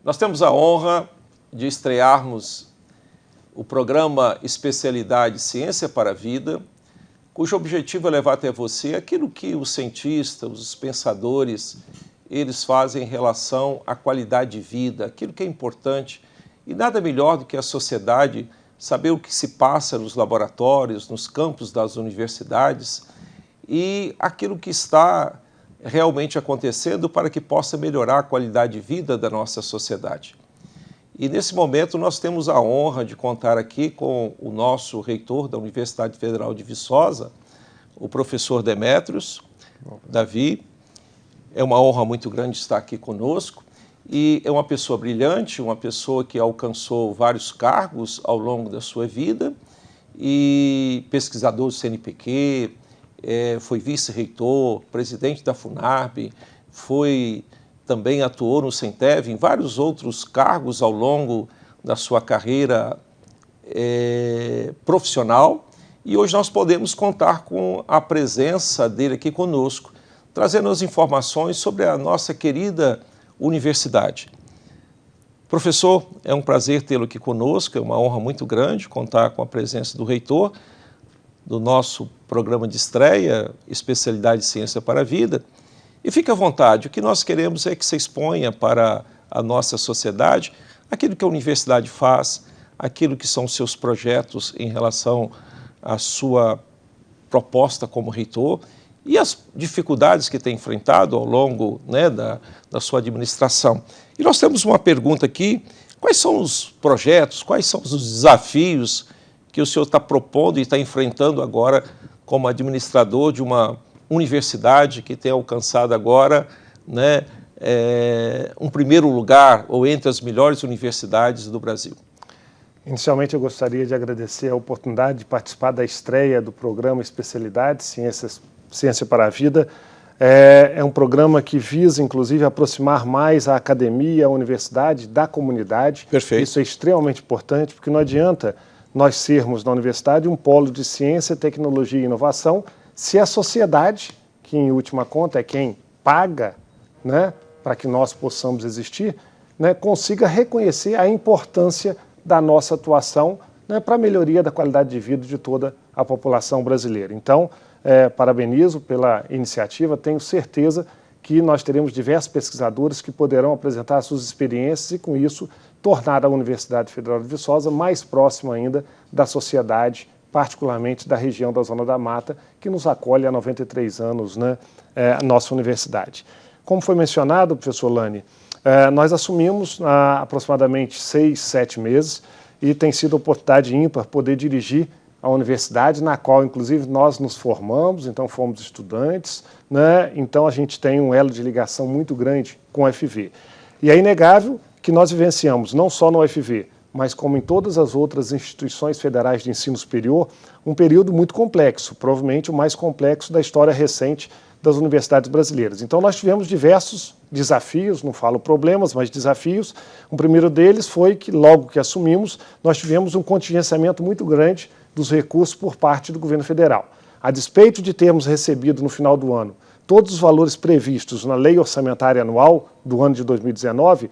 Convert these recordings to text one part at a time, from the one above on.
Nós temos a honra de estrearmos o programa Especialidade Ciência para a Vida, cujo objetivo é levar até você aquilo que os cientistas, os pensadores, eles fazem em relação à qualidade de vida, aquilo que é importante. E nada melhor do que a sociedade saber o que se passa nos laboratórios, nos campos das universidades e aquilo que está realmente acontecendo para que possa melhorar a qualidade de vida da nossa sociedade. E nesse momento nós temos a honra de contar aqui com o nosso reitor da Universidade Federal de Viçosa, o professor Demétrios Davi. É uma honra muito grande estar aqui conosco e é uma pessoa brilhante, uma pessoa que alcançou vários cargos ao longo da sua vida e pesquisador do CNPq, foi vice-reitor, presidente da FUNARB, também atuou no CENTEV, em vários outros cargos ao longo da sua carreira profissional. E hoje nós podemos contar com a presença dele aqui conosco, trazendo as informações sobre a nossa querida universidade. Professor, é um prazer tê-lo aqui conosco, é uma honra muito grande contar com a presença do reitor do nosso programa de estreia, Especialidade Ciência para a Vida. E fique à vontade, o que nós queremos é que você exponha para a nossa sociedade aquilo que a universidade faz, aquilo que são os seus projetos em relação à sua proposta como reitor e as dificuldades que tem enfrentado ao longo da sua administração. E nós temos uma pergunta aqui: quais são os projetos, quais são os desafios que o senhor está propondo e está enfrentando agora como administrador de uma universidade que tem alcançado agora um primeiro lugar ou entre as melhores universidades do Brasil? Inicialmente eu gostaria de agradecer a oportunidade de participar da estreia do programa Especialidade Ciência para a Vida. É um programa que visa, inclusive, aproximar mais a academia, a universidade, da comunidade. Perfeito. Isso é extremamente importante, porque não adianta nós sermos, na universidade, um polo de ciência, tecnologia e inovação, se a sociedade, que em última conta é quem paga para que nós possamos existir, consiga reconhecer a importância da nossa atuação para a melhoria da qualidade de vida de toda a população brasileira. Então, parabenizo pela iniciativa, tenho certeza que nós teremos diversos pesquisadores que poderão apresentar suas experiências e, com isso, tornar a Universidade Federal de Viçosa mais próxima ainda da sociedade, particularmente da região da Zona da Mata, que nos acolhe há 93 anos, a nossa universidade. Como foi mencionado, professor Lani, nós assumimos há aproximadamente 6, 7 meses e tem sido uma oportunidade ímpar poder dirigir a universidade, na qual, inclusive, nós nos formamos, então fomos estudantes, então a gente tem um elo de ligação muito grande com o UFV. E é inegável que nós vivenciamos, não só no UFV, mas como em todas as outras instituições federais de ensino superior, um período muito complexo, provavelmente o mais complexo da história recente das universidades brasileiras. Então nós tivemos diversos desafios, não falo problemas, mas desafios. O primeiro deles foi que, logo que assumimos, nós tivemos um contingenciamento muito grande dos recursos por parte do governo federal. A despeito de termos recebido no final do ano todos os valores previstos na Lei Orçamentária Anual do ano de 2019,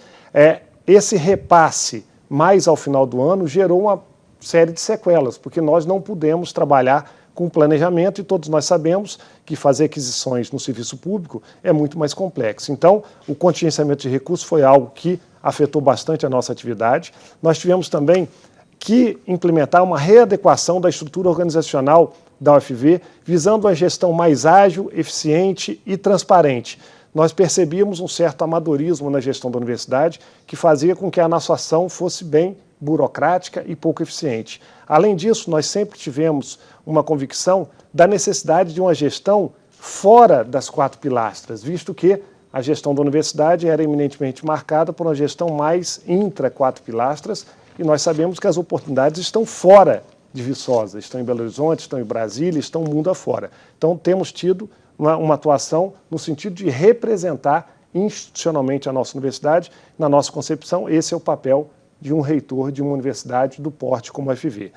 esse repasse mais ao final do ano gerou uma série de sequelas, porque nós não pudemos trabalhar com planejamento e todos nós sabemos que fazer aquisições no serviço público é muito mais complexo. Então, o contingenciamento de recursos foi algo que afetou bastante a nossa atividade. Nós tivemos também que implementar uma readequação da estrutura organizacional da UFV, visando uma gestão mais ágil, eficiente e transparente. Nós percebíamos um certo amadorismo na gestão da universidade, que fazia com que a nossa ação fosse bem burocrática e pouco eficiente. Além disso, nós sempre tivemos uma convicção da necessidade de uma gestão fora das 4 pilastras, visto que a gestão da universidade era eminentemente marcada por uma gestão mais intra 4 pilastras, e nós sabemos que as oportunidades estão fora de Viçosa, estão em Belo Horizonte, estão em Brasília, estão mundo afora. Então temos tido uma atuação no sentido de representar institucionalmente a nossa universidade. Na nossa concepção, esse é o papel de um reitor de uma universidade do porte como a UFV.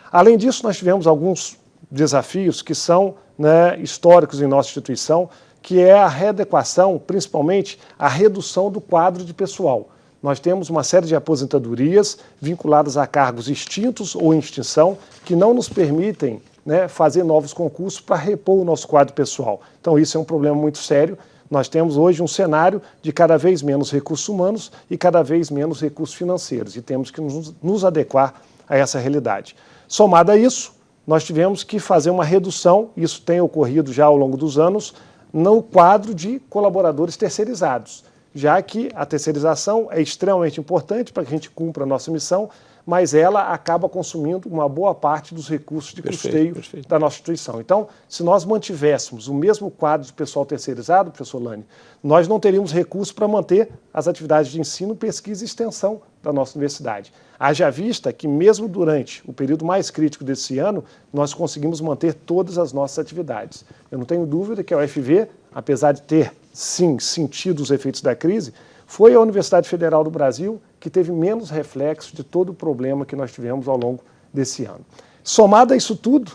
Além disso, nós tivemos alguns desafios que são, né, históricos em nossa instituição, que é a readequação, principalmente a redução do quadro de pessoal. Nós temos uma série de aposentadorias vinculadas a cargos extintos ou em extinção que não nos permitem, né, fazer novos concursos para repor o nosso quadro pessoal. Então isso é um problema muito sério. Nós temos hoje um cenário de cada vez menos recursos humanos e cada vez menos recursos financeiros e temos que nos adequar a essa realidade. Somado a isso, nós tivemos que fazer uma redução, isso tem ocorrido já ao longo dos anos, no quadro de colaboradores terceirizados, já que a terceirização é extremamente importante para que a gente cumpra a nossa missão, mas ela acaba consumindo uma boa parte dos recursos de custeio da nossa instituição. Então, se nós mantivéssemos o mesmo quadro de pessoal terceirizado, professor Lani, nós não teríamos recursos para manter as atividades de ensino, pesquisa e extensão da nossa universidade. Haja vista que mesmo durante o período mais crítico desse ano, nós conseguimos manter todas as nossas atividades. Eu não tenho dúvida que a UFV, apesar de ter, sim, sentido os efeitos da crise, foi a Universidade Federal do Brasil que teve menos reflexo de todo o problema que nós tivemos ao longo desse ano. Somado a isso tudo,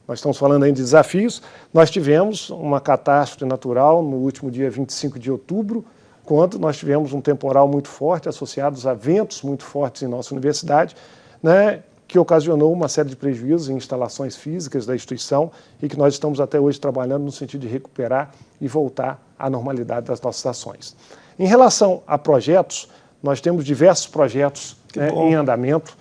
nós estamos falando aí de desafios, nós tivemos uma catástrofe natural no último dia 25 de outubro, quando nós tivemos um temporal muito forte associado a ventos muito fortes em nossa universidade, né, que ocasionou uma série de prejuízos em instalações físicas da instituição e que nós estamos até hoje trabalhando no sentido de recuperar e voltar à normalidade das nossas ações. Em relação a projetos, nós temos diversos projetos, né, em andamento.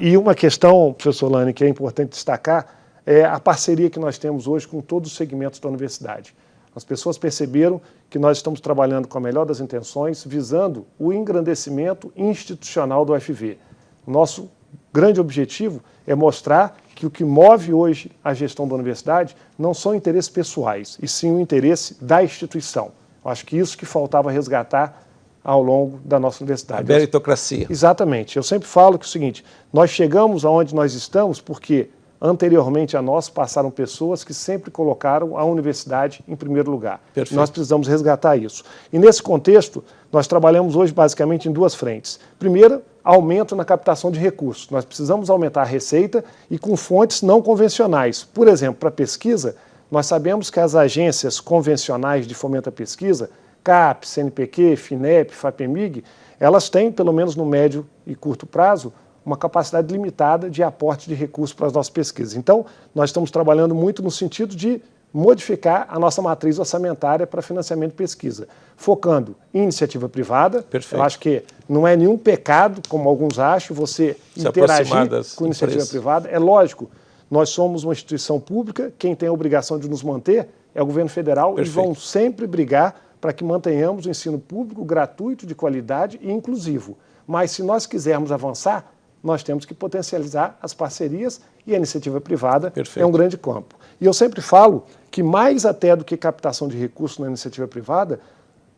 E uma questão, professor Lani, que é importante destacar, é a parceria que nós temos hoje com todos os segmentos da universidade. As pessoas perceberam que nós estamos trabalhando com a melhor das intenções, visando o engrandecimento institucional do UFV. O nosso grande objetivo é mostrar que o que move hoje a gestão da universidade não são interesses pessoais, e sim o interesse da instituição. Eu acho que isso que faltava resgatar ao longo da nossa universidade. A meritocracia. Exatamente. Eu sempre falo que é o seguinte, nós chegamos aonde nós estamos porque anteriormente a nós passaram pessoas que sempre colocaram a universidade em primeiro lugar. Perfeito. Nós precisamos resgatar isso. E nesse contexto, nós trabalhamos hoje basicamente em duas frentes. Primeiro, aumento na captação de recursos. Nós precisamos aumentar a receita e com fontes não convencionais. Por exemplo, para pesquisa, nós sabemos que as agências convencionais de fomento à pesquisa, CAPES, CNPq, FINEP, FAPEMIG, elas têm, pelo menos no médio e curto prazo, uma capacidade limitada de aporte de recursos para as nossas pesquisas. Então, nós estamos trabalhando muito no sentido de modificar a nossa matriz orçamentária para financiamento de pesquisa, focando em iniciativa privada. Perfeito. Eu acho que não é nenhum pecado, como alguns acham, você interagir com iniciativa privada. É lógico, nós somos uma instituição pública, quem tem a obrigação de nos manter é o governo federal. Perfeito. E vão sempre brigar para que mantenhamos o ensino público gratuito, de qualidade e inclusivo. Mas se nós quisermos avançar, nós temos que potencializar as parcerias e a iniciativa privada. Perfeito. É um grande campo. E eu sempre falo que mais até do que captação de recursos na iniciativa privada,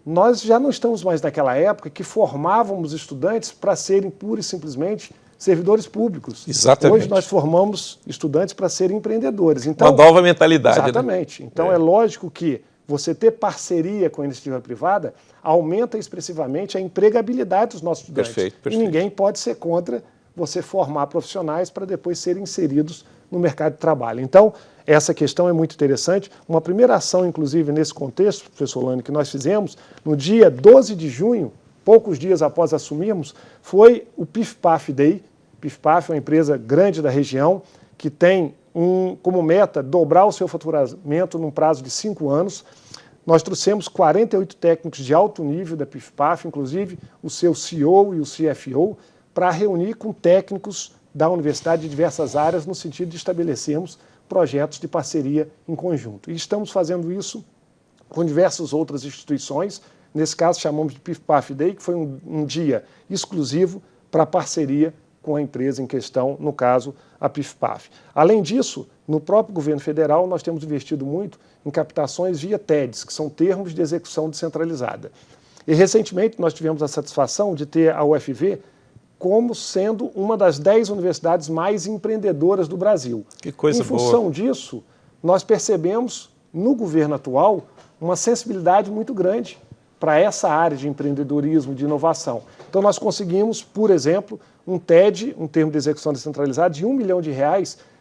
nós já não estamos mais naquela época que formávamos estudantes para serem pura e simplesmente servidores públicos. Exatamente. Hoje nós formamos estudantes para serem empreendedores. Então, uma nova mentalidade. Exatamente. Né? Então é lógico que você ter parceria com a iniciativa privada aumenta expressivamente a empregabilidade dos nossos estudantes. Perfeito. E ninguém pode ser contra você formar profissionais para depois serem inseridos no mercado de trabalho. Então, essa questão é muito interessante. Uma primeira ação, inclusive, nesse contexto, professor Lani, que nós fizemos no dia 12 de junho, poucos dias após assumirmos, foi o PIF-PAF Day. PIF-PAF é uma empresa grande da região que tem como meta dobrar o seu faturamento num prazo de 5 anos. Nós trouxemos 48 técnicos de alto nível da PIF-PAF, inclusive o seu CEO e o CFO, para reunir com técnicos da universidade de diversas áreas no sentido de estabelecermos projetos de parceria em conjunto. E estamos fazendo isso com diversas outras instituições. Nesse caso, chamamos de PIF-PAF Day, que foi um dia exclusivo para parceria com a empresa em questão, no caso, a PIF-PAF. Além disso, no próprio governo federal, nós temos investido muito em captações via TEDs, que são termos de execução descentralizada. E, recentemente, nós tivemos a satisfação de ter a UFV como sendo uma das 10 universidades mais empreendedoras do Brasil. Que coisa boa. Em função disso, nós percebemos, no governo atual, uma sensibilidade muito grande para essa área de empreendedorismo, de inovação. Então, nós conseguimos, por exemplo, um TED, um termo de execução descentralizada, de R$1 milhão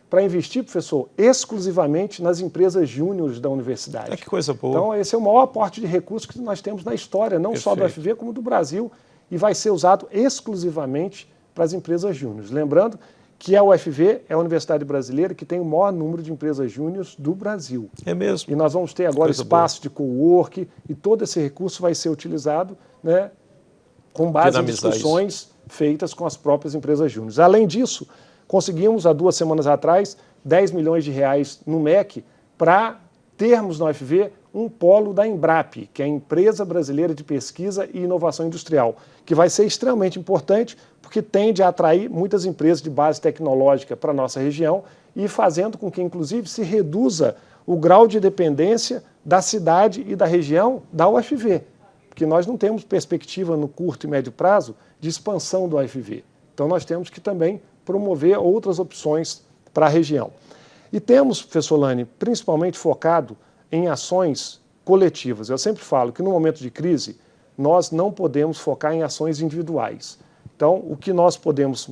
para investir, professor, exclusivamente nas empresas júniores da universidade. Que coisa boa. Então, esse é o maior aporte de recursos que nós temos na história, não só do UFV, como do Brasil, e vai ser usado exclusivamente para as empresas júniores. Lembrando que a UFV é a universidade brasileira que tem o maior número de empresas júniores do Brasil. É mesmo. E nós vamos ter agora espaço de co-work, e todo esse recurso vai ser utilizado, né, com base em discussões feitas com as próprias empresas júniores. Além disso, conseguimos, há 2 semanas atrás, 10 milhões de reais no MEC para termos na UFV um polo da Embrap, que é a Empresa Brasileira de Pesquisa e Inovação Industrial, que vai ser extremamente importante porque tende a atrair muitas empresas de base tecnológica para a nossa região e fazendo com que, inclusive, se reduza o grau de dependência da cidade e da região da UFV, porque nós não temos perspectiva no curto e médio prazo de expansão do UFV. Então nós temos que também promover outras opções para a região. E temos, professor Lani, principalmente focado em ações coletivas. Eu sempre falo que no momento de crise, nós não podemos focar em ações individuais. Então, o que nós podemos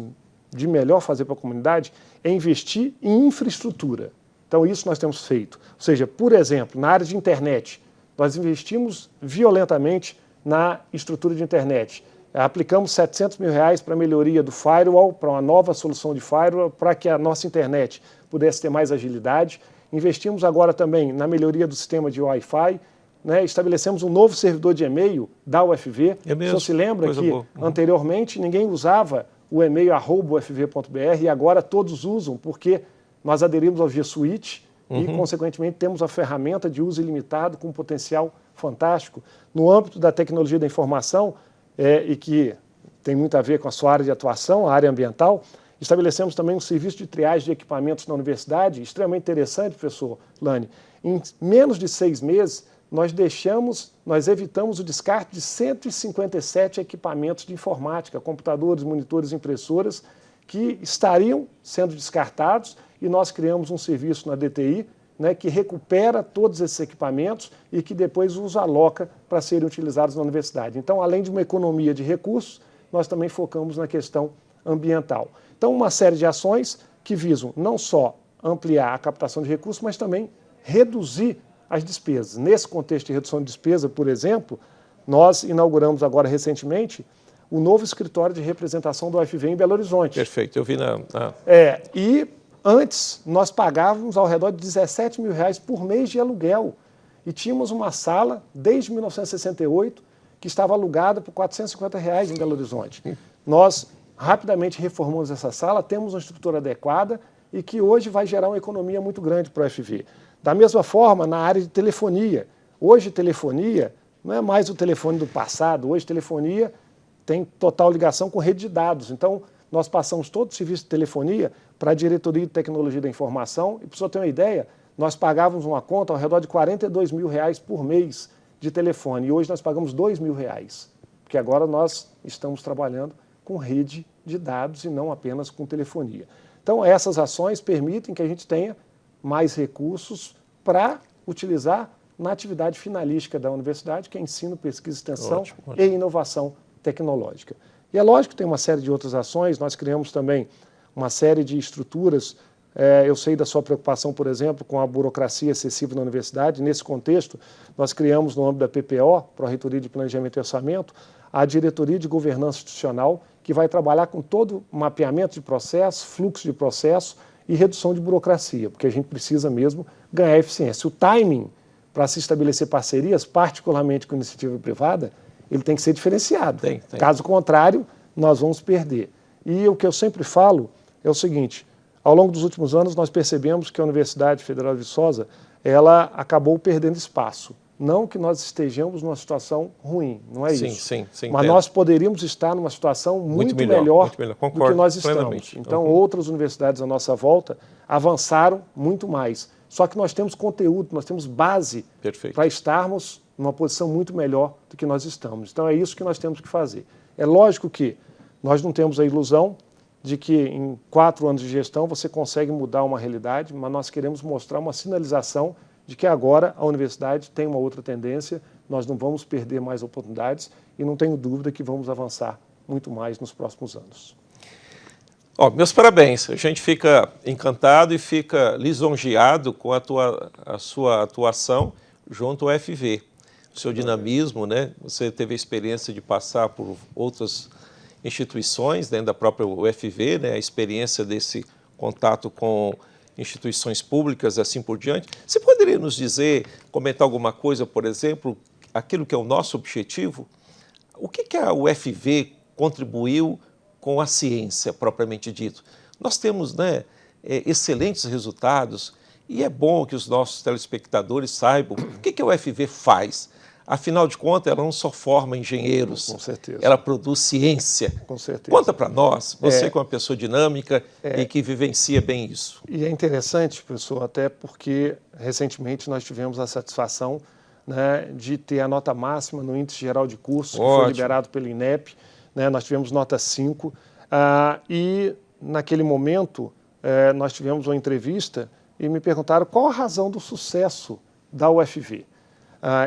de melhor fazer para a comunidade é investir em infraestrutura. Então, isso nós temos feito. Ou seja, por exemplo, na área de internet, nós investimos violentamente na estrutura de internet. Aplicamos 700 mil reais para a melhoria do firewall, para uma nova solução de firewall, para que a nossa internet pudesse ter mais agilidade. Investimos agora também na melhoria do sistema de Wi-Fi, né? Estabelecemos um novo servidor de e-mail da UFV. O senhor se lembra que anteriormente ninguém usava o e-mail @ufv.br e agora todos usam porque nós aderimos ao G Suite e, consequentemente, temos a ferramenta de uso ilimitado com um potencial fantástico. No âmbito da tecnologia da informação, e que tem muito a ver com a sua área de atuação, a área ambiental, estabelecemos também um serviço de triagem de equipamentos na universidade, extremamente interessante, professor Lani. Em menos de 6 meses, nós evitamos o descarte de 157 equipamentos de informática, computadores, monitores, impressoras, que estariam sendo descartados, e nós criamos um serviço na DTI, né, que recupera todos esses equipamentos e que depois os aloca para serem utilizados na universidade. Então, além de uma economia de recursos, nós também focamos na questão ambiental. Então, uma série de ações que visam não só ampliar a captação de recursos, mas também reduzir as despesas. Nesse contexto de redução de despesa, por exemplo, nós inauguramos agora recentemente o novo escritório de representação do UFV em Belo Horizonte. Perfeito, eu vi E antes nós pagávamos ao redor de 17 mil reais por mês de aluguel e tínhamos uma sala, desde 1968, que estava alugada por 450 reais em Belo Horizonte. Nós rapidamente reformamos essa sala, temos uma estrutura adequada e que hoje vai gerar uma economia muito grande para o UFV. Da mesma forma, na área de telefonia. Hoje, telefonia não é mais o telefone do passado. Hoje, telefonia tem total ligação com rede de dados. Então, nós passamos todo o serviço de telefonia para a Diretoria de Tecnologia da Informação. E, para você ter uma ideia, nós pagávamos uma conta ao redor de 42 mil reais por mês de telefone. E hoje nós pagamos 2 mil reais. Porque agora nós estamos trabalhando com rede de dados e não apenas com telefonia. Então, essas ações permitem que a gente tenha mais recursos para utilizar na atividade finalística da universidade, que é ensino, pesquisa, extensão e inovação tecnológica. E é lógico que tem uma série de outras ações, nós criamos também uma série de estruturas. Eu sei da sua preocupação, por exemplo, com a burocracia excessiva na universidade. Nesse contexto, nós criamos no âmbito da PPO, Pró-Reitoria de Planejamento e Orçamento, a Diretoria de Governança Institucional, que vai trabalhar com todo o mapeamento de processo, fluxo de processo e redução de burocracia, porque a gente precisa mesmo ganhar eficiência. O timing para se estabelecer parcerias, particularmente com iniciativa privada, ele tem que ser diferenciado. Caso contrário, nós vamos perder. E o que eu sempre falo é o seguinte: ao longo dos últimos anos nós percebemos que a Universidade Federal de Viçosa ela acabou perdendo espaço. Não que nós estejamos numa situação ruim, não é isso. Mas nós poderíamos estar numa situação muito melhor do que nós estamos. Então, outras universidades à nossa volta avançaram muito mais. Só que nós temos conteúdo, nós temos base para estarmos numa posição muito melhor do que nós estamos. Então, é isso que nós temos que fazer. É lógico que nós não temos a ilusão de que em 4 anos de gestão você consegue mudar uma realidade, mas nós queremos mostrar uma sinalização de que agora a universidade tem uma outra tendência, nós não vamos perder mais oportunidades e não tenho dúvida que vamos avançar muito mais nos próximos anos. Ó, meus parabéns, a gente fica encantado e fica lisonjeado com a sua atuação junto ao FV. O seu dinamismo, né? Você teve a experiência de passar por outras instituições dentro da própria UFV, né? A experiência desse contato com instituições públicas, assim por diante. Você poderia nos dizer, comentar alguma coisa, por exemplo, aquilo que é o nosso objetivo? O que a UFV contribuiu com a ciência, propriamente dito? Nós temos, né, excelentes resultados e é bom que os nossos telespectadores saibam o que a UFV faz. Afinal de contas, ela não só forma engenheiros, com certeza, ela produz ciência. Com certeza. Conta para nós, você que é uma pessoa dinâmica e que vivencia bem isso. E é interessante, professor, até porque recentemente nós tivemos a satisfação, né, de ter a nota máxima no Índice Geral de Cursos, que foi liberado pelo INEP, né, nós tivemos nota 5, e naquele momento nós tivemos uma entrevista e me perguntaram qual a razão do sucesso da UFV.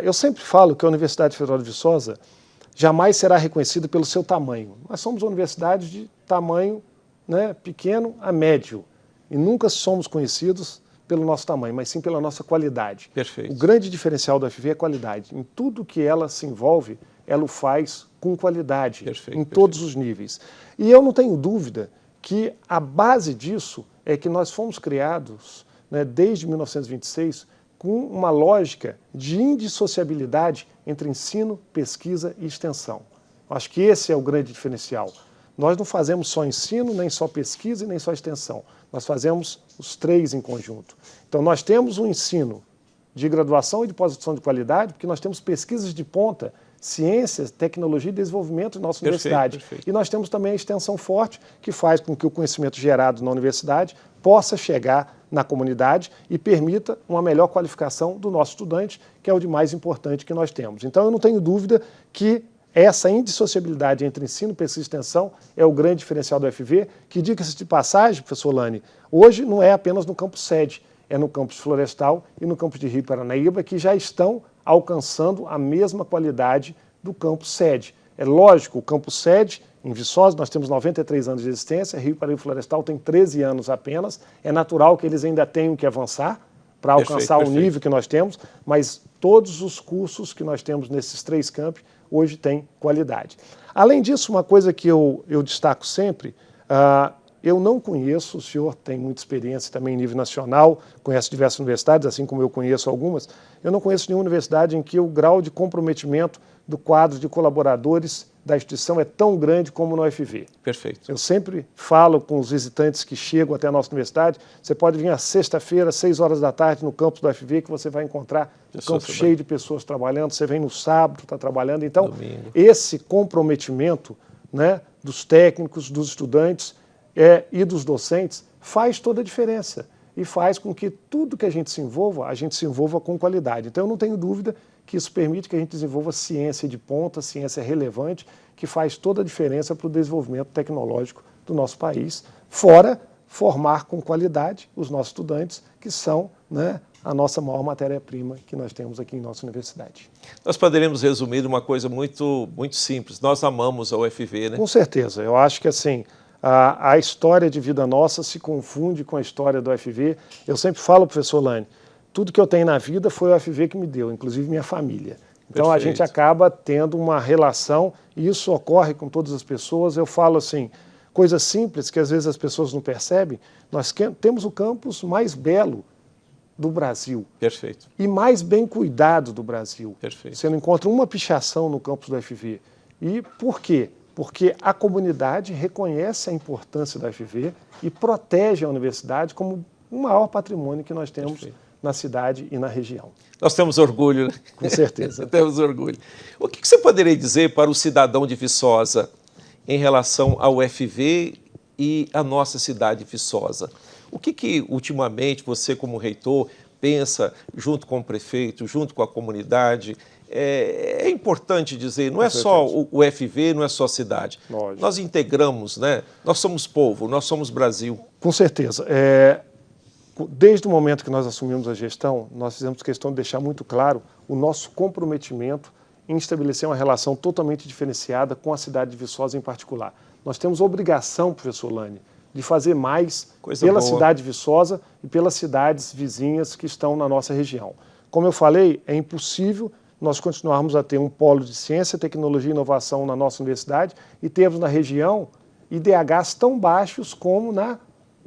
Eu sempre falo que a Universidade Federal de Viçosa jamais será reconhecida pelo seu tamanho. Nós somos uma universidade de tamanho, né, pequeno a médio e nunca somos conhecidos pelo nosso tamanho, mas sim pela nossa qualidade. Perfeito. O grande diferencial da UFV é a qualidade. Em tudo que ela se envolve, ela o faz com qualidade, em todos os níveis. E eu não tenho dúvida que a base disso é que nós fomos criados, né, desde 1926, com uma lógica de indissociabilidade entre ensino, pesquisa e extensão. Acho que esse é o grande diferencial. Nós não fazemos só ensino, nem só pesquisa e nem só extensão. Nós fazemos os três em conjunto. Então, nós temos um ensino de graduação e de pós-graduação de qualidade, porque nós temos pesquisas de ponta, ciências, tecnologia e desenvolvimento na nossa universidade. E nós temos também a extensão forte, que faz com que o conhecimento gerado na universidade possa chegar na comunidade e permita uma melhor qualificação do nosso estudante, que é o de mais importante que nós temos. Então, eu não tenho dúvida que essa indissociabilidade entre ensino, pesquisa e extensão é o grande diferencial do UFV, que, diga-se de passagem, professor Lani, hoje não é apenas no campus sede, é no campus Florestal e no campus de Rio Paranaíba, que já estão alcançando a mesma qualidade do campus sede. É lógico, o campus sede, em Viçosa, nós temos 93 anos de existência, Rio Paranaíba e Florestal tem 13 anos apenas, é natural que eles ainda tenham que avançar para alcançar o nível que nós temos, mas todos os cursos que nós temos nesses três campi hoje têm qualidade. Além disso, uma coisa que eu destaco sempre, eu não conheço, o senhor tem muita experiência também em nível nacional, conhece diversas universidades, assim como eu conheço algumas, eu não conheço nenhuma universidade em que o grau de comprometimento do quadro de colaboradores da instituição é tão grande como no UFV. Perfeito. Eu sempre falo com os visitantes que chegam até a nossa universidade, você pode vir às sexta-feira, 6 horas da tarde, no campus do UFV, que você vai encontrar um campus cheio de pessoas trabalhando, você vem no sábado, está trabalhando. Então, esse comprometimento, né, dos técnicos, dos estudantes e dos docentes faz toda a diferença e faz com que tudo que a gente se envolva com qualidade. Então, eu não tenho dúvida que isso permite que a gente desenvolva ciência de ponta, ciência relevante, que faz toda a diferença para o desenvolvimento tecnológico do nosso país, fora formar com qualidade os nossos estudantes, que são, né, a nossa maior matéria-prima que nós temos aqui em nossa universidade. Nós poderíamos resumir uma coisa muito, muito simples. Nós amamos a UFV, né? Com certeza. Eu acho que, assim, a história de vida nossa se confunde com a história do UFV. Eu sempre falo, professor Lani, tudo que eu tenho na vida foi o UFV que me deu, inclusive minha família. Então, a gente acaba tendo uma relação, e isso ocorre com todas as pessoas. Eu falo assim, coisas simples que às vezes as pessoas não percebem. Nós temos o campus mais belo do Brasil. Perfeito. E mais bem cuidado do Brasil. Perfeito. Você não encontra uma pichação no campus do UFV. E por quê? Porque a comunidade reconhece a importância da UFV e protege a universidade como o maior patrimônio que nós temos na cidade e na região. Nós temos orgulho, né? Com certeza. Temos orgulho. O que você poderia dizer para o cidadão de Viçosa em relação ao UFV e a nossa cidade de Viçosa? O que ultimamente você, como reitor, pensa junto com o prefeito, junto com a comunidade? É importante dizer, não é só o UFV, não é só a cidade. Lógico. Nós integramos, né? Nós somos povo, nós somos Brasil. Com certeza. Desde o momento que nós assumimos a gestão, nós fizemos questão de deixar muito claro o nosso comprometimento em estabelecer uma relação totalmente diferenciada com a cidade de Viçosa em particular. Nós temos obrigação, professor Lani, de fazer mais Coisa pela boa. cidade de Viçosa e pelas cidades vizinhas que estão na nossa região. Como eu falei, é impossível nós continuarmos a ter um polo de ciência, tecnologia e inovação na nossa universidade e termos na região IDHs tão baixos como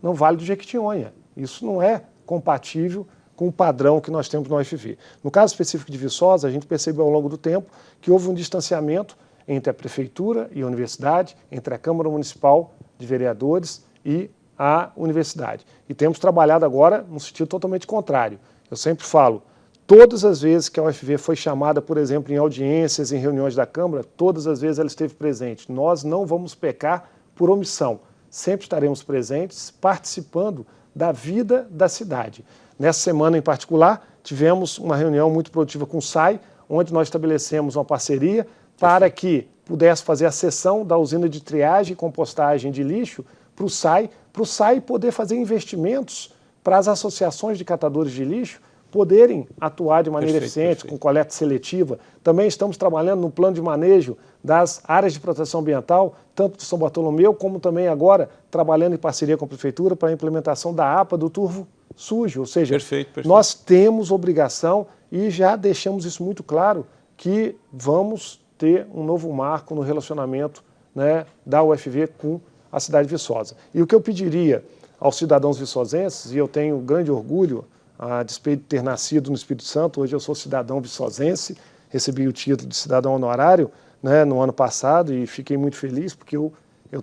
no Vale do Jequitinhonha. Isso não é compatível com o padrão que nós temos no UFV. No caso específico de Viçosa, a gente percebeu ao longo do tempo que houve um distanciamento entre a prefeitura e a universidade, entre a Câmara Municipal de Vereadores e a universidade. E temos trabalhado agora num sentido totalmente contrário. Eu sempre falo, todas as vezes que a UFV foi chamada, por exemplo, em audiências, em reuniões da Câmara, todas as vezes ela esteve presente. Nós não vamos pecar por omissão. Sempre estaremos presentes, participando da vida da cidade. Nessa semana em particular, tivemos uma reunião muito produtiva com o SAI, onde nós estabelecemos uma parceria para que pudesse fazer a cessão da usina de triagem e compostagem de lixo para o SAI poder fazer investimentos para as associações de catadores de lixo poderem atuar de maneira eficiente, com coleta seletiva. Também estamos trabalhando no plano de manejo das áreas de proteção ambiental, tanto de São Bartolomeu, como também agora trabalhando em parceria com a Prefeitura para a implementação da APA do turvo sujo. Ou seja, nós temos obrigação e já deixamos isso muito claro que vamos ter um novo marco no relacionamento, né, da UFV com a cidade de Viçosa. E o que eu pediria aos cidadãos viçosenses, e eu tenho grande orgulho, a despeito de ter nascido no Espírito Santo, hoje eu sou cidadão viçosense, recebi o título de cidadão honorário, né, no ano passado e fiquei muito feliz porque eu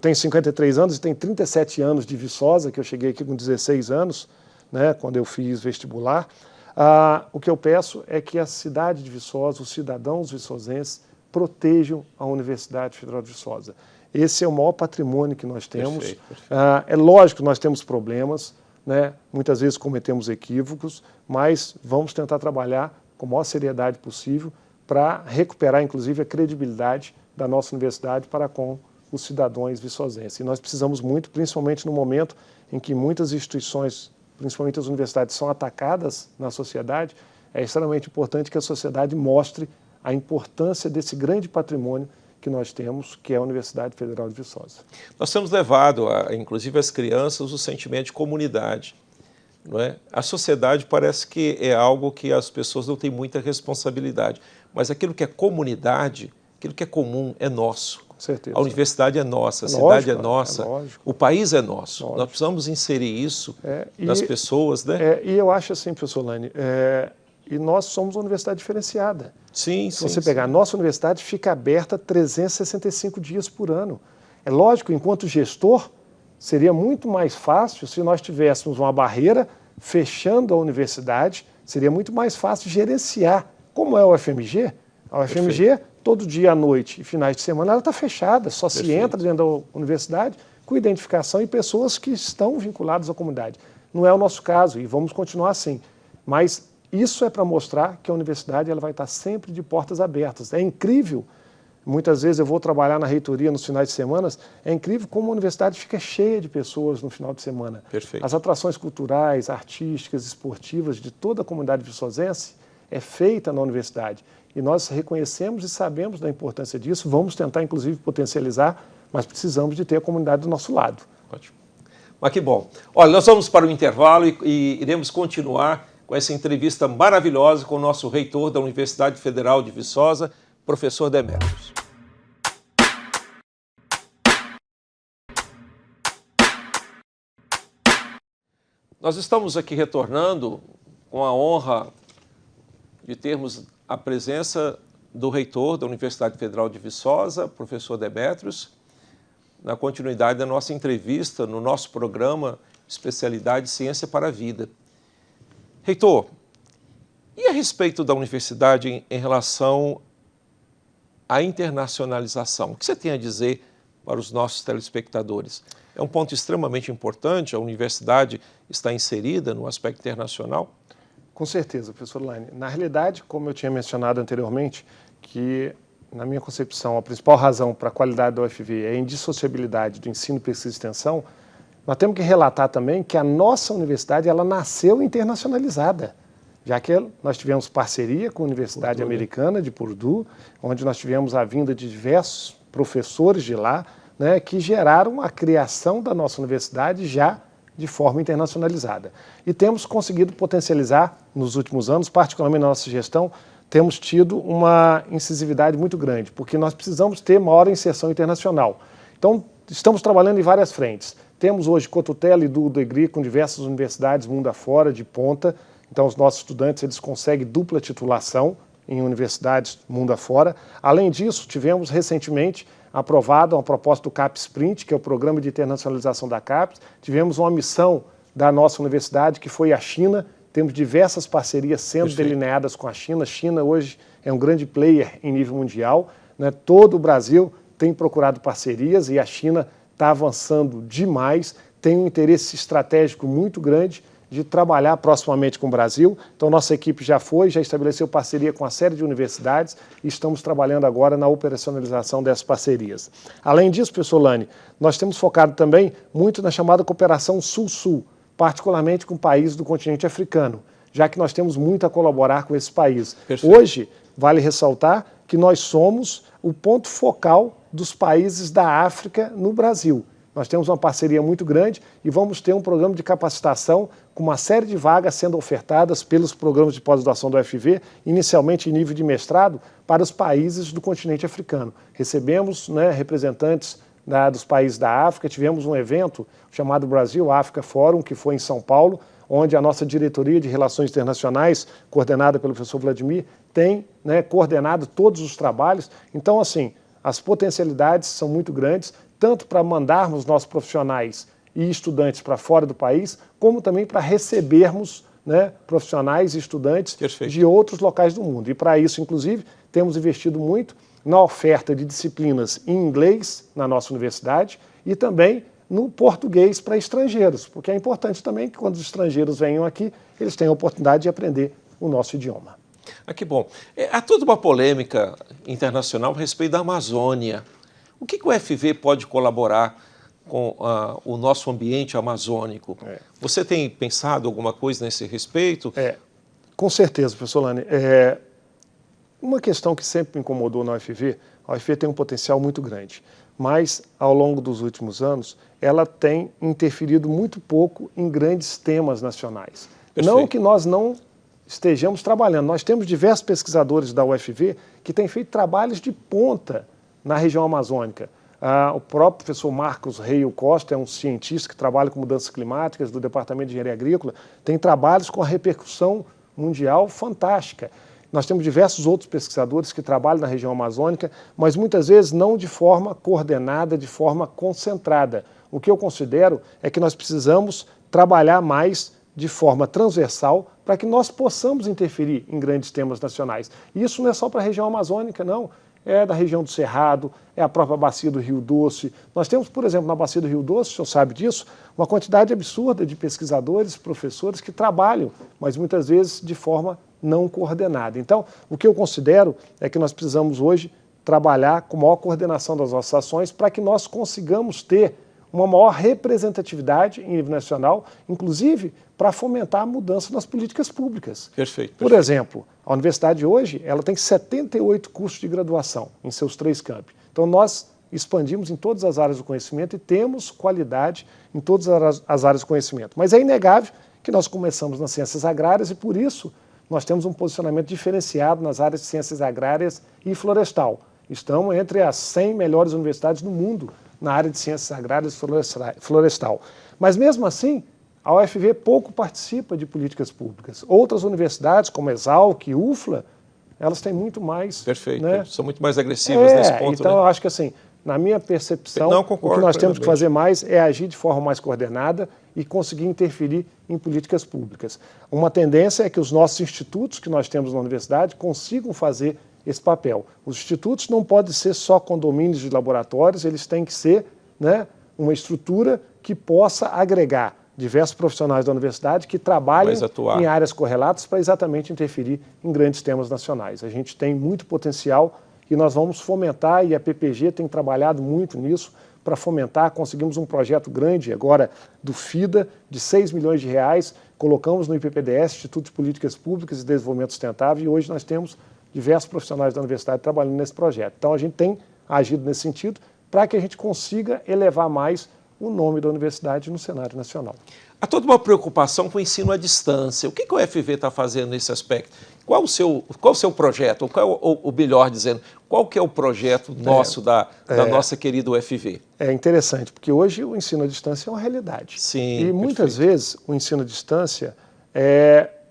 tenho 53 anos e tenho 37 anos de Viçosa, que eu cheguei aqui com 16 anos, né, quando eu fiz vestibular. O que eu peço é que a cidade de Viçosa, os cidadãos viçosenses, protejam a Universidade Federal de Viçosa. Esse é o maior patrimônio que nós temos. É lógico que nós temos problemas, né? Muitas vezes cometemos equívocos, mas vamos tentar trabalhar com a maior seriedade possível para recuperar, inclusive, a credibilidade da nossa universidade para com os cidadãos viçosenses. E nós precisamos muito, principalmente no momento em que muitas instituições, principalmente as universidades, são atacadas na sociedade, é extremamente importante que a sociedade mostre a importância desse grande patrimônio que nós temos, que é a Universidade Federal de Viçosa. Nós temos levado, inclusive, às crianças o sentimento de comunidade. Não é? A sociedade parece que é algo que as pessoas não têm muita responsabilidade, mas aquilo que é comunidade, aquilo que é comum, é nosso. Com certeza. A universidade é nossa, a cidade é nossa, o país é nosso. Nós precisamos inserir isso nas pessoas, né? E eu acho assim, professor Lane, e nós somos uma universidade diferenciada. Sim, Se você pegar, a nossa universidade fica aberta 365 dias por ano. É lógico, enquanto gestor, seria muito mais fácil se nós tivéssemos uma barreira fechando a universidade, seria muito mais fácil gerenciar. Como é o UFMG? A UFMG, todo dia à noite e finais de semana, ela está fechada, só se entra dentro da universidade com identificação e pessoas que estão vinculadas à comunidade. Não é o nosso caso e vamos continuar assim. Mas isso é para mostrar que a universidade ela vai estar sempre de portas abertas. É incrível, muitas vezes eu vou trabalhar na reitoria nos finais de semana, é incrível como a universidade fica cheia de pessoas no final de semana. As atrações culturais, artísticas, esportivas de toda a comunidade viçosense é feita na universidade. E nós reconhecemos e sabemos da importância disso, vamos tentar inclusive potencializar, mas precisamos de ter a comunidade do nosso lado. Ótimo. Mas que bom. Olha, nós vamos para o intervalo e iremos continuar com essa entrevista maravilhosa com o nosso reitor da Universidade Federal de Viçosa, professor Demétrios. Nós estamos aqui retornando com a honra de termos a presença do reitor da Universidade Federal de Viçosa, professor Demétrios, na continuidade da nossa entrevista no nosso programa Especialidade Ciência para a Vida. Reitor, e a respeito da universidade em relação à internacionalização? O que você tem a dizer para os nossos telespectadores? É um ponto extremamente importante, a universidade está inserida no aspecto internacional? Com certeza, professor Laine. Na realidade, como eu tinha mencionado anteriormente, que, na minha concepção, a principal razão para a qualidade da UFV é a indissociabilidade do ensino, pesquisa e extensão, nós temos que relatar também que a nossa universidade ela nasceu internacionalizada, já que nós tivemos parceria com a Universidade Americana de Purdue, onde nós tivemos a vinda de diversos professores de lá, né, que geraram a criação da nossa universidade já de forma internacionalizada. E temos conseguido potencializar nos últimos anos, particularmente na nossa gestão, temos tido uma incisividade muito grande, porque nós precisamos ter maior inserção internacional. Então, estamos trabalhando em várias frentes. Temos hoje cotutela e do EGRI com diversas universidades mundo afora, de ponta. Então, os nossos estudantes eles conseguem dupla titulação em universidades mundo afora. Além disso, tivemos recentemente aprovada uma proposta do CAPES Sprint, que é o Programa de Internacionalização da CAPES. Tivemos uma missão da nossa universidade, que foi a China. Temos diversas parcerias sendo delineadas com a China. A China hoje é um grande player em nível mundial, né? Todo o Brasil tem procurado parcerias e a China está avançando demais, tem um interesse estratégico muito grande de trabalhar proximamente com o Brasil. Então, nossa equipe já estabeleceu parceria com uma série de universidades e estamos trabalhando agora na operacionalização dessas parcerias. Além disso, professor Lani, nós temos focado também muito na chamada cooperação Sul-Sul, particularmente com países do continente africano, já que nós temos muito a colaborar com esses países. Perfeito. Hoje, vale ressaltar que nós somos o ponto focal dos países da África no Brasil. Nós temos uma parceria muito grande e vamos ter um programa de capacitação com uma série de vagas sendo ofertadas pelos programas de pós-graduação do UFV, inicialmente em nível de mestrado, para os países do continente africano. Recebemos, né, representantes dos países da África, tivemos um evento chamado Brasil África Fórum, que foi em São Paulo, onde a nossa diretoria de Relações Internacionais, coordenada pelo professor Vladimir, tem, né, coordenado todos os trabalhos. Então, assim, as potencialidades são muito grandes, tanto para mandarmos nossos profissionais e estudantes para fora do país, como também para recebermos, né, profissionais e estudantes de outros locais do mundo. E para isso, inclusive, temos investido muito na oferta de disciplinas em inglês na nossa universidade e também no português para estrangeiros, porque é importante também que quando os estrangeiros venham aqui, eles tenham a oportunidade de aprender o nosso idioma. Ah, que bom. Há toda uma polêmica internacional a respeito da Amazônia. O que o UFV pode colaborar com o nosso ambiente amazônico? Você tem pensado alguma coisa nesse respeito? Com certeza, professor Lani. Uma questão que sempre me incomodou na UFV, a UFV tem um potencial muito grande, mas ao longo dos últimos anos, ela tem interferido muito pouco em grandes temas nacionais. Perfeito. Não que nós não estejamos trabalhando, nós temos diversos pesquisadores da UFV que têm feito trabalhos de ponta na região amazônica. O próprio professor Marcos Reio Costa é um cientista que trabalha com mudanças climáticas do Departamento de Engenharia Agrícola, tem trabalhos com a repercussão mundial fantástica. Nós temos diversos outros pesquisadores que trabalham na região amazônica, mas muitas vezes não de forma coordenada, de forma concentrada. O que eu considero é que nós precisamos trabalhar mais de forma transversal para que nós possamos interferir em grandes temas nacionais. E isso não é só para a região amazônica, não. É da região do Cerrado, é a própria bacia do Rio Doce. Nós temos, por exemplo, na bacia do Rio Doce, o senhor sabe disso, uma quantidade absurda de pesquisadores, professores que trabalham, mas muitas vezes de forma não coordenada. Então, o que eu considero é que nós precisamos hoje trabalhar com maior coordenação das nossas ações para que nós consigamos ter uma maior representatividade em nível nacional, inclusive para fomentar a mudança nas políticas públicas. Perfeito. Por exemplo, a universidade hoje ela tem 78 cursos de graduação em seus 3 campi. Então nós expandimos em todas as áreas do conhecimento e temos qualidade em todas as áreas do conhecimento. Mas é inegável que nós começamos nas ciências agrárias e por isso nós temos um posicionamento diferenciado nas áreas de ciências agrárias e florestal. Estamos entre as 100 melhores universidades do mundo na área de ciências agrárias e florestal. Mas mesmo assim, a UFV pouco participa de políticas públicas. Outras universidades, como a Exalc e UFLA, elas têm muito mais... Perfeito, né? São muito mais agressivas nesse ponto. Então, né? eu acho que assim, na minha percepção, o que nós temos que fazer mais é agir de forma mais coordenada e conseguir interferir em políticas públicas. Uma tendência é que os nossos institutos que nós temos na universidade consigam fazer esse papel. Os institutos não podem ser só condomínios de laboratórios, eles têm que ser, né, uma estrutura que possa agregar diversos profissionais da universidade que trabalham em áreas correlatas para exatamente interferir em grandes temas nacionais. A gente tem muito potencial e nós vamos fomentar, e a PPG tem trabalhado muito nisso, para fomentar. Conseguimos um projeto grande agora do FIDA, de 6 milhões de reais, colocamos no IPPDS, Instituto de Políticas Públicas e Desenvolvimento Sustentável, e hoje nós temos diversos profissionais da universidade trabalhando nesse projeto. Então a gente tem agido nesse sentido, para que a gente consiga elevar mais o nome da universidade no cenário nacional. Há toda uma preocupação com o ensino à distância. O que o FV está fazendo nesse aspecto? Qual o seu projeto? Ou melhor dizendo, qual que é o projeto nosso da nossa querida UFV? É interessante, porque hoje o ensino à distância é uma realidade. Sim, e muitas vezes o ensino à distância,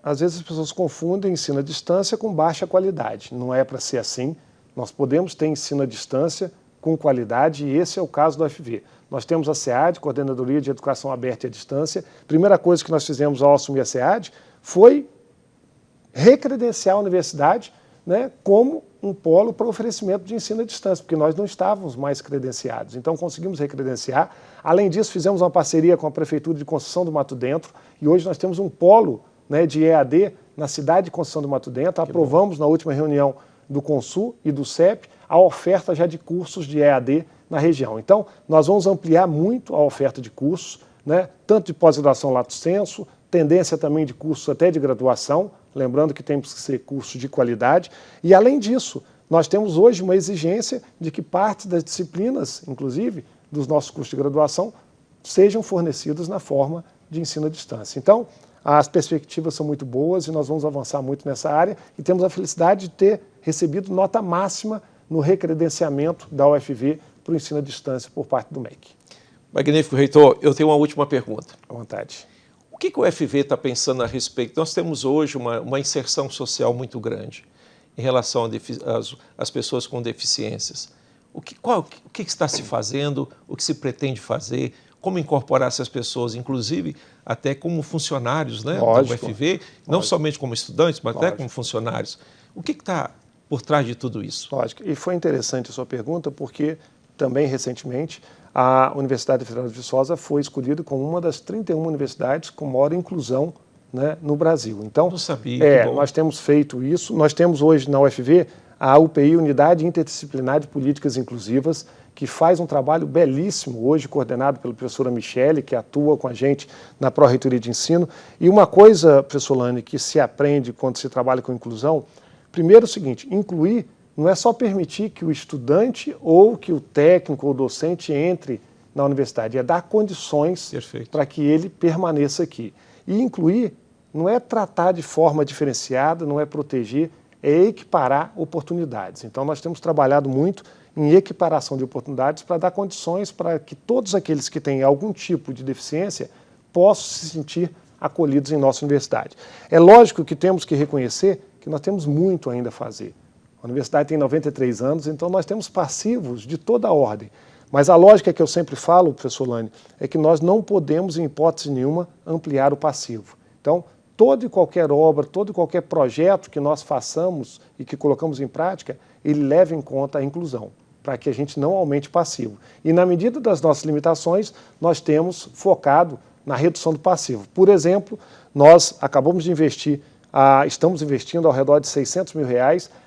às vezes as pessoas confundem ensino à distância com baixa qualidade. Não é para ser assim. Nós podemos ter ensino à distância com qualidade e esse é o caso do UFV. Nós temos a SEAD, Coordenadoria de Educação Aberta e à Distância. Primeira coisa que nós fizemos ao assumir a SEAD foi recredenciar a universidade, né, como um polo para oferecimento de ensino à distância, porque nós não estávamos mais credenciados. Então conseguimos recredenciar. Além disso, fizemos uma parceria com a Prefeitura de Conceição do Mato Dentro e hoje nós temos um polo, né, de EAD na cidade de Conceição do Mato Dentro. Aprovamos na última reunião do Consul e do CEP a oferta já de cursos de EAD na região. Então, nós vamos ampliar muito a oferta de cursos, né, tanto de pós-graduação lato sensu, tendência também de cursos até de graduação, lembrando que temos que ser cursos de qualidade. E, além disso, nós temos hoje uma exigência de que parte das disciplinas, inclusive, dos nossos cursos de graduação, sejam fornecidos na forma de ensino à distância. Então, as perspectivas são muito boas e nós vamos avançar muito nessa área e temos a felicidade de ter recebido nota máxima no recredenciamento da UFV para o ensino à distância por parte do MEC. Magnífico, reitor. Eu tenho uma última pergunta. À vontade. O que o UFV está pensando a respeito? Nós temos hoje uma inserção social muito grande em relação às pessoas com deficiências. O que está se fazendo, o que se pretende fazer, como incorporar essas pessoas, inclusive até como funcionários, né, da UFV, não somente como estudantes, mas até como funcionários. O que está por trás de tudo isso? Lógico. E foi interessante a sua pergunta, porque também recentemente a Universidade Federal de Viçosa foi escolhida como uma das 31 universidades com maior inclusão, né, no Brasil. Então, não sabia, nós temos feito isso. Nós temos hoje na UFV a UPI, Unidade Interdisciplinar de Políticas Inclusivas, que faz um trabalho belíssimo hoje, coordenado pela professora Michele, que atua com a gente na Pró-Reitoria de Ensino. E uma coisa, professor Lane, que se aprende quando se trabalha com inclusão, primeiro é o seguinte, incluir não é só permitir que o estudante ou que o técnico ou o docente entre na universidade, é dar condições para que ele permaneça aqui. E incluir não é tratar de forma diferenciada, não é proteger, é equiparar oportunidades. Então nós temos trabalhado muito em equiparação de oportunidades para dar condições para que todos aqueles que têm algum tipo de deficiência possam se sentir acolhidos em nossa universidade. É lógico que temos que reconhecer que nós temos muito ainda a fazer. A universidade tem 93 anos, então nós temos passivos de toda a ordem. Mas a lógica que eu sempre falo, professor Lane, é que nós não podemos, em hipótese nenhuma, ampliar o passivo. Então, toda e qualquer obra, todo e qualquer projeto que nós façamos e que colocamos em prática, ele leva em conta a inclusão, para que a gente não aumente o passivo. E na medida das nossas limitações, nós temos focado na redução do passivo. Por exemplo, nós acabamos de investir, estamos investindo ao redor de R$600 mil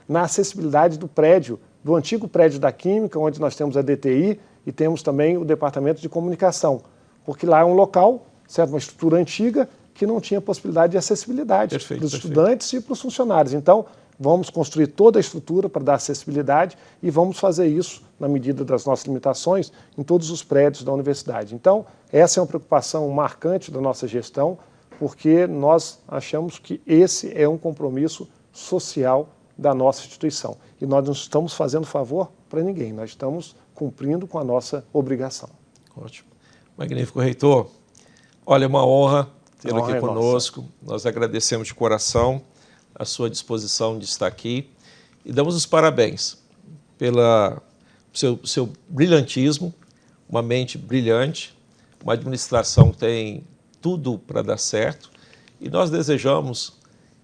na acessibilidade do prédio, do antigo prédio da Química, onde nós temos a DTI e temos também o Departamento de Comunicação, porque lá é um local, certo, uma estrutura antiga, que não tinha possibilidade de acessibilidade para os estudantes e para os funcionários. Então, vamos construir toda a estrutura para dar acessibilidade e vamos fazer isso, na medida das nossas limitações, em todos os prédios da universidade. Então, essa é uma preocupação marcante da nossa gestão, porque nós achamos que esse é um compromisso social da nossa instituição. E nós não estamos fazendo favor para ninguém, nós estamos cumprindo com a nossa obrigação. Ótimo. Magnífico, reitor. Olha, é uma honra tê-lo aqui conosco. Nós agradecemos de coração a sua disposição de estar aqui e damos os parabéns pelo seu brilhantismo, uma mente brilhante, uma administração que tem tudo para dar certo e nós desejamos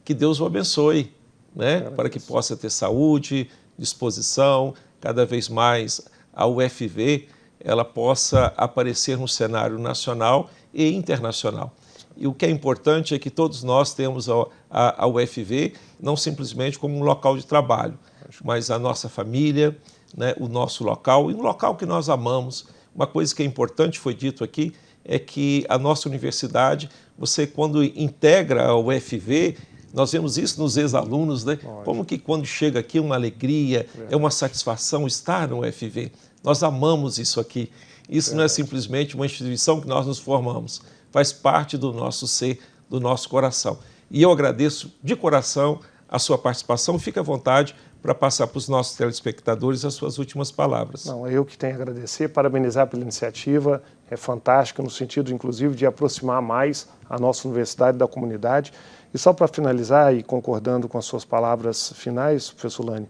que Deus o abençoe, né, para que possa ter saúde, disposição, cada vez mais a UFV ela possa aparecer no cenário nacional e internacional. E o que é importante é que todos nós temos a UFV não simplesmente como um local de trabalho, mas a nossa família, né, o nosso local e um local que nós amamos. Uma coisa que é importante, foi dito aqui, é que a nossa universidade, você quando integra a UFV, nós vemos isso nos ex-alunos, né? Como que quando chega aqui é uma alegria, é uma satisfação estar no UFV. Nós amamos isso aqui. Isso não é simplesmente uma instituição que nós nos formamos, faz parte do nosso ser, do nosso coração. E eu agradeço de coração a sua participação. Fique à vontade para passar para os nossos telespectadores as suas últimas palavras. Não, eu que tenho a agradecer, parabenizar pela iniciativa, é fantástica no sentido, inclusive, de aproximar mais a nossa universidade da comunidade. E só para finalizar e concordando com as suas palavras finais, professor Lani,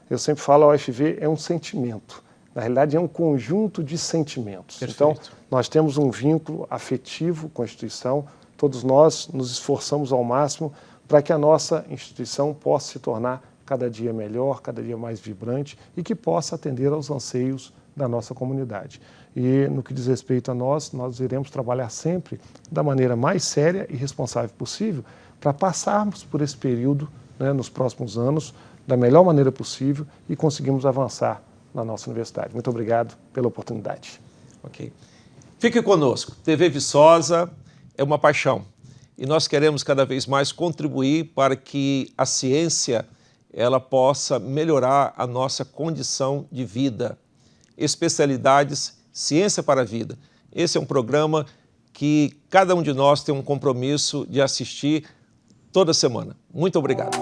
eu sempre falo, a UFV é um sentimento. Na realidade, é um conjunto de sentimentos. Perfeito. Então, nós temos um vínculo afetivo com a instituição, todos nós nos esforçamos ao máximo para que a nossa instituição possa se tornar cada dia melhor, cada dia mais vibrante e que possa atender aos anseios da nossa comunidade. E no que diz respeito a nós iremos trabalhar sempre da maneira mais séria e responsável possível para passarmos por esse período, né, nos próximos anos da melhor maneira possível e conseguirmos avançar na nossa universidade. Muito obrigado pela oportunidade. Ok. Fique conosco. TV Viçosa é uma paixão e nós queremos cada vez mais contribuir para que a ciência ela possa melhorar a nossa condição de vida. Especialidades, Ciência para a Vida. Esse é um programa que cada um de nós tem um compromisso de assistir toda semana. Muito obrigado.